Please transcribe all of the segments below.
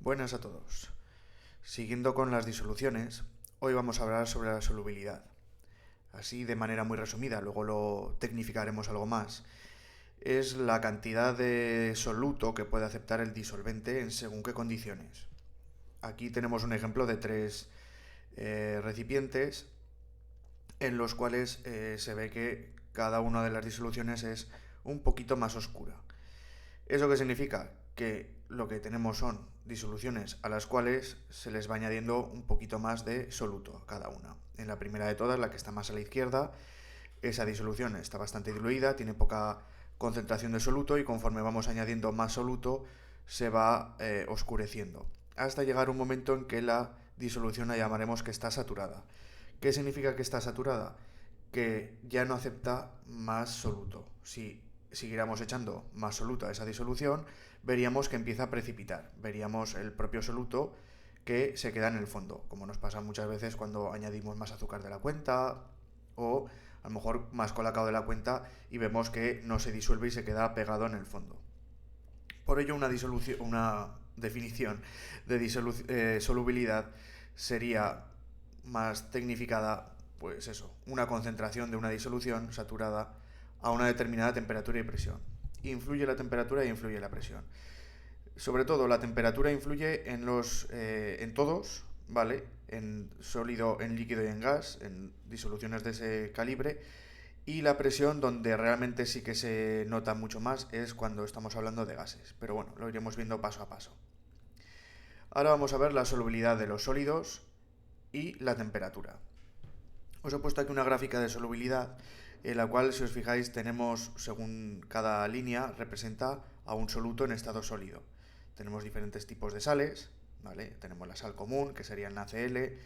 Buenas a todos. Siguiendo con las disoluciones, hoy vamos a hablar sobre la solubilidad. Así de manera muy resumida, luego lo tecnificaremos algo más. Es la cantidad de soluto que puede aceptar el disolvente en según qué condiciones. Aquí tenemos un ejemplo de tres recipientes en los cuales se ve que cada una de las disoluciones es un poquito más oscura. ¿Eso qué significa? Que lo que tenemos son disoluciones a las cuales se les va añadiendo un poquito más de soluto a cada una. En la primera de todas, la que está más a la izquierda, esa disolución está bastante diluida, tiene poca concentración de soluto y conforme vamos añadiendo más soluto se va oscureciendo hasta llegar a un momento en que la disolución la llamaremos que está saturada. ¿Qué significa que está saturada? Que ya no acepta más soluto. Si siguiéramos echando más soluto a esa disolución, veríamos que empieza a precipitar. Veríamos el propio soluto que se queda en el fondo, como nos pasa muchas veces cuando añadimos más azúcar de la cuenta o a lo mejor más colacao de la cuenta y vemos que no se disuelve y se queda pegado en el fondo. Por ello, una definición de solubilidad sería más tecnificada, pues eso, una concentración de una disolución saturada a una determinada temperatura y presión. Influye la temperatura y influye la presión. Sobre todo, la temperatura influye en todos, ¿vale? En sólido, en líquido y en gas, en disoluciones de ese calibre. Y la presión, donde realmente sí que se nota mucho más, es cuando estamos hablando de gases. Pero bueno, lo iremos viendo paso a paso. Ahora vamos a ver la solubilidad de los sólidos y la temperatura. Os he puesto aquí una gráfica de solubilidad en la cual, si os fijáis, tenemos, según cada línea, representa a un soluto en estado sólido. Tenemos diferentes tipos de sales, ¿vale? Tenemos la sal común, que sería el NaCl,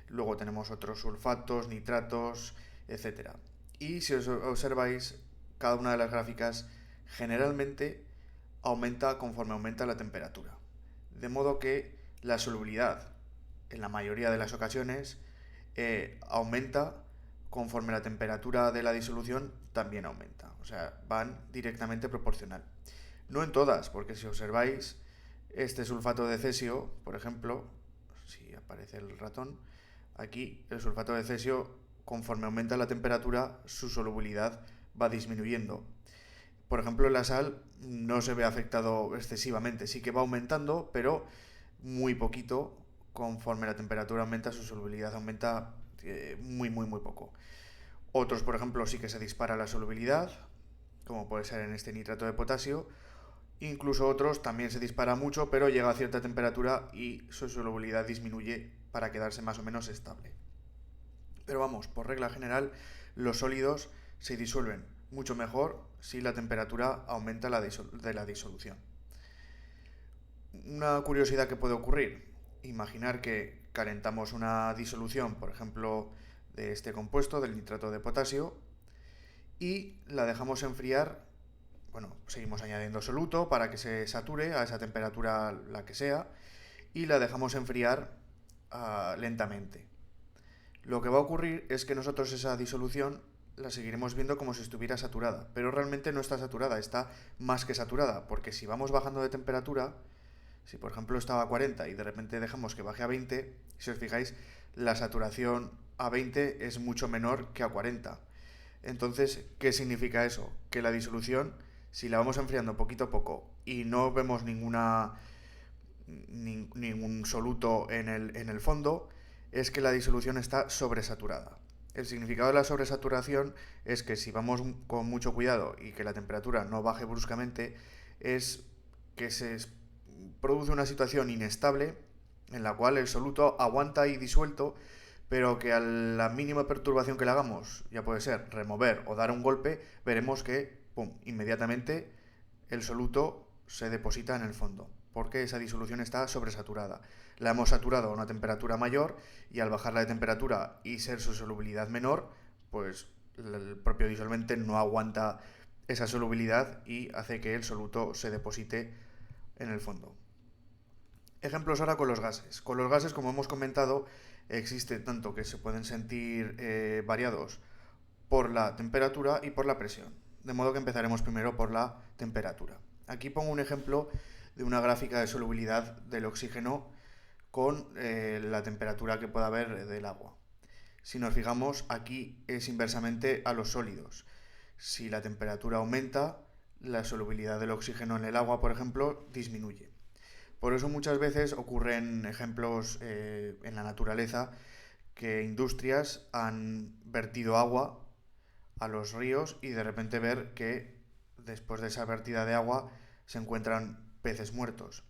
luego tenemos otros sulfatos, nitratos, etc. Y si os observáis, cada una de las gráficas generalmente aumenta conforme aumenta la temperatura. De modo que la solubilidad, en la mayoría de las ocasiones, aumenta conforme la temperatura de la disolución también aumenta. O sea, van directamente proporcional. No en todas, porque si observáis este sulfato de cesio, por ejemplo, si aparece el ratón, aquí el sulfato de cesio, conforme aumenta la temperatura, su solubilidad va disminuyendo. Por ejemplo, la sal no se ve afectado excesivamente, sí que va aumentando, pero muy poquito. Conforme la temperatura aumenta, su solubilidad aumenta muy poco. Otros, por ejemplo, sí que se dispara la solubilidad, como puede ser en este nitrato de potasio. Incluso otros también se dispara mucho, pero llega a cierta temperatura y su solubilidad disminuye para quedarse más o menos estable. Pero vamos, por regla general, los sólidos se disuelven mucho mejor si la temperatura aumenta de la disolución. Una curiosidad que puede ocurrir, imaginar que calentamos una disolución, por ejemplo, de este compuesto, del nitrato de potasio, y la dejamos enfriar. Bueno, seguimos añadiendo soluto para que se sature a esa temperatura la que sea, y la dejamos enfriar lentamente. Lo que va a ocurrir es que nosotros esa disolución la seguiremos viendo como si estuviera saturada, pero realmente no está saturada, está más que saturada, porque si vamos bajando de temperatura, si por ejemplo estaba a 40 y de repente dejamos que baje a 20, si os fijáis, la saturación a 20 es mucho menor que a 40. Entonces, ¿qué significa eso? Que la disolución, si la vamos enfriando poquito a poco y no vemos ningún soluto en el fondo, es que la disolución está sobresaturada. El significado de la sobresaturación es que si vamos con mucho cuidado y que la temperatura no baje bruscamente, es que se produce una situación inestable en la cual el soluto aguanta ahí disuelto, pero que a la mínima perturbación que le hagamos, ya puede ser remover o dar un golpe, veremos que, pum, inmediatamente el soluto se deposita en el fondo, porque esa disolución está sobresaturada. La hemos saturado a una temperatura mayor y al bajarla de temperatura y ser su solubilidad menor, pues el propio disolvente no aguanta esa solubilidad y hace que el soluto se deposite en el fondo. Ejemplos ahora con los gases. Con los gases, como hemos comentado, existe tanto que se pueden sentir variados por la temperatura y por la presión. De modo que empezaremos primero por la temperatura. Aquí pongo un ejemplo de una gráfica de solubilidad del oxígeno con la temperatura que pueda haber del agua. Si nos fijamos, aquí es inversamente a los sólidos. Si la temperatura aumenta, la solubilidad del oxígeno en el agua, por ejemplo, disminuye. Por eso muchas veces ocurren ejemplos en la naturaleza que industrias han vertido agua a los ríos y de repente ver que después de esa vertida de agua se encuentran peces muertos.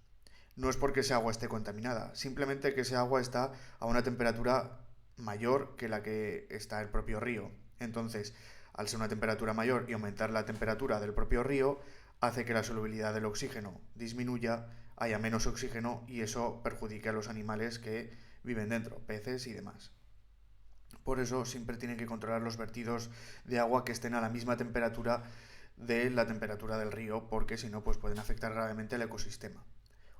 No es porque esa agua esté contaminada, simplemente que esa agua está a una temperatura mayor que la que está el propio río. Entonces, al ser una temperatura mayor y aumentar la temperatura del propio río, hace que la solubilidad del oxígeno disminuya, haya menos oxígeno y eso perjudique a los animales que viven dentro, peces y demás. Por eso siempre tienen que controlar los vertidos de agua que estén a la misma temperatura de la temperatura del río, porque si no, pues pueden afectar gravemente al ecosistema.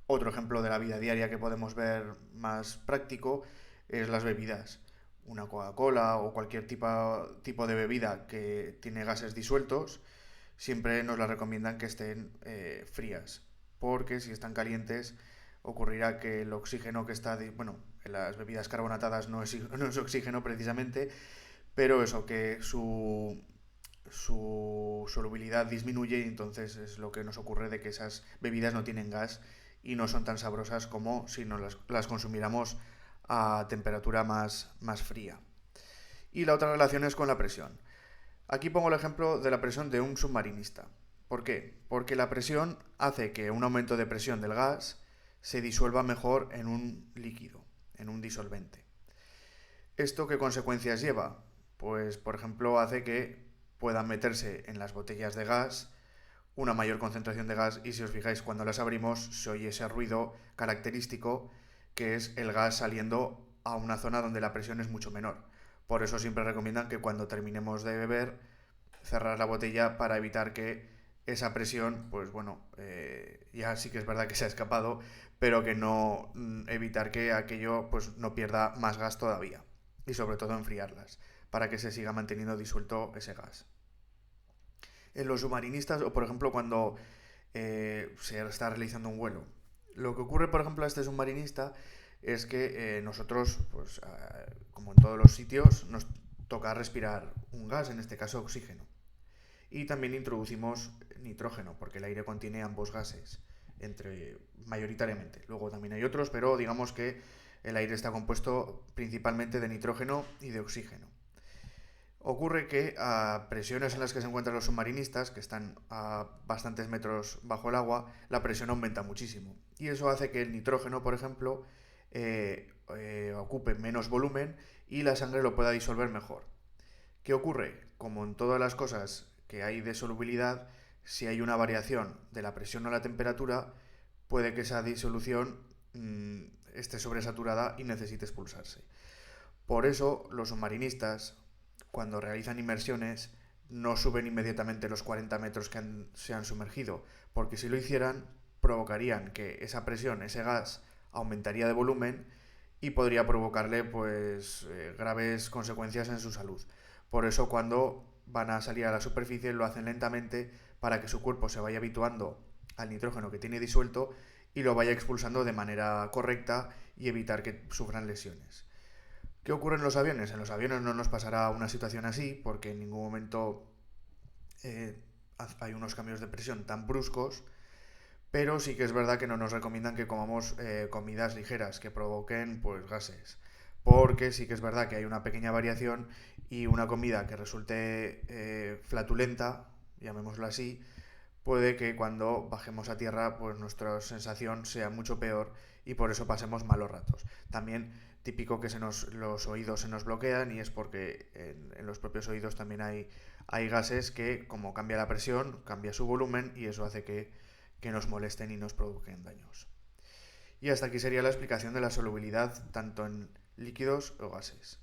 Otro ejemplo de la vida diaria que podemos ver más práctico es las bebidas. Una Coca-Cola o cualquier tipo de bebida que tiene gases disueltos, siempre nos la recomiendan que estén frías, porque si están calientes ocurrirá que el oxígeno que está, bueno, en las bebidas carbonatadas no es oxígeno precisamente, pero eso, que su solubilidad disminuye y entonces es lo que nos ocurre de que esas bebidas no tienen gas y no son tan sabrosas como si nos las consumiéramos a temperatura más fría. Y la otra relación es con la presión. Aquí pongo el ejemplo de la presión de un submarinista. ¿Por qué? Porque la presión hace que un aumento de presión del gas se disuelva mejor en un líquido, en un disolvente. ¿Esto qué consecuencias lleva? Pues, por ejemplo, hace que puedan meterse en las botellas de gas una mayor concentración de gas y si os fijáis cuando las abrimos se oye ese ruido característico que es el gas saliendo a una zona donde la presión es mucho menor. Por eso siempre recomiendan que cuando terminemos de beber cerrar la botella para evitar que esa presión, pues bueno, ya sí que es verdad que se ha escapado, pero que no evitar que aquello pues no pierda más gas todavía y sobre todo enfriarlas para que se siga manteniendo disuelto ese gas. En los submarinistas o por ejemplo cuando se está realizando un vuelo. Lo que ocurre por ejemplo a este submarinista es que nosotros, pues como en todos los sitios, nos toca respirar un gas, en este caso oxígeno. Y también introducimos nitrógeno, porque el aire contiene ambos gases, mayoritariamente. Luego también hay otros, pero digamos que el aire está compuesto principalmente de nitrógeno y de oxígeno. Ocurre que a presiones en las que se encuentran los submarinistas, que están a bastantes metros bajo el agua, la presión aumenta muchísimo. Y eso hace que el nitrógeno, por ejemplo, ocupe menos volumen y la sangre lo pueda disolver mejor. ¿Qué ocurre? Como en todas las cosas que hay de solubilidad, si hay una variación de la presión o la temperatura, puede que esa disolución esté sobresaturada y necesite expulsarse. Por eso los submarinistas, cuando realizan inmersiones, no suben inmediatamente los 40 metros que se han sumergido, porque si lo hicieran, provocarían que esa presión, ese gas, aumentaría de volumen y podría provocarle pues graves consecuencias en su salud. Por eso cuando van a salir a la superficie lo hacen lentamente para que su cuerpo se vaya habituando al nitrógeno que tiene disuelto y lo vaya expulsando de manera correcta y evitar que sufran lesiones. ¿Qué ocurre en los aviones? En los aviones no nos pasará una situación así porque en ningún momento hay unos cambios de presión tan bruscos, pero sí que es verdad que no nos recomiendan que comamos comidas ligeras que provoquen pues gases, porque sí que es verdad que hay una pequeña variación y una comida que resulte flatulenta, llamémoslo así, puede que cuando bajemos a tierra pues nuestra sensación sea mucho peor y por eso pasemos malos ratos. También típico que los oídos se nos bloquean y es porque en los propios oídos también hay gases que como cambia la presión, cambia su volumen y eso hace que nos molesten y nos provoquen daños. Y hasta aquí sería la explicación de la solubilidad tanto en líquidos o gases.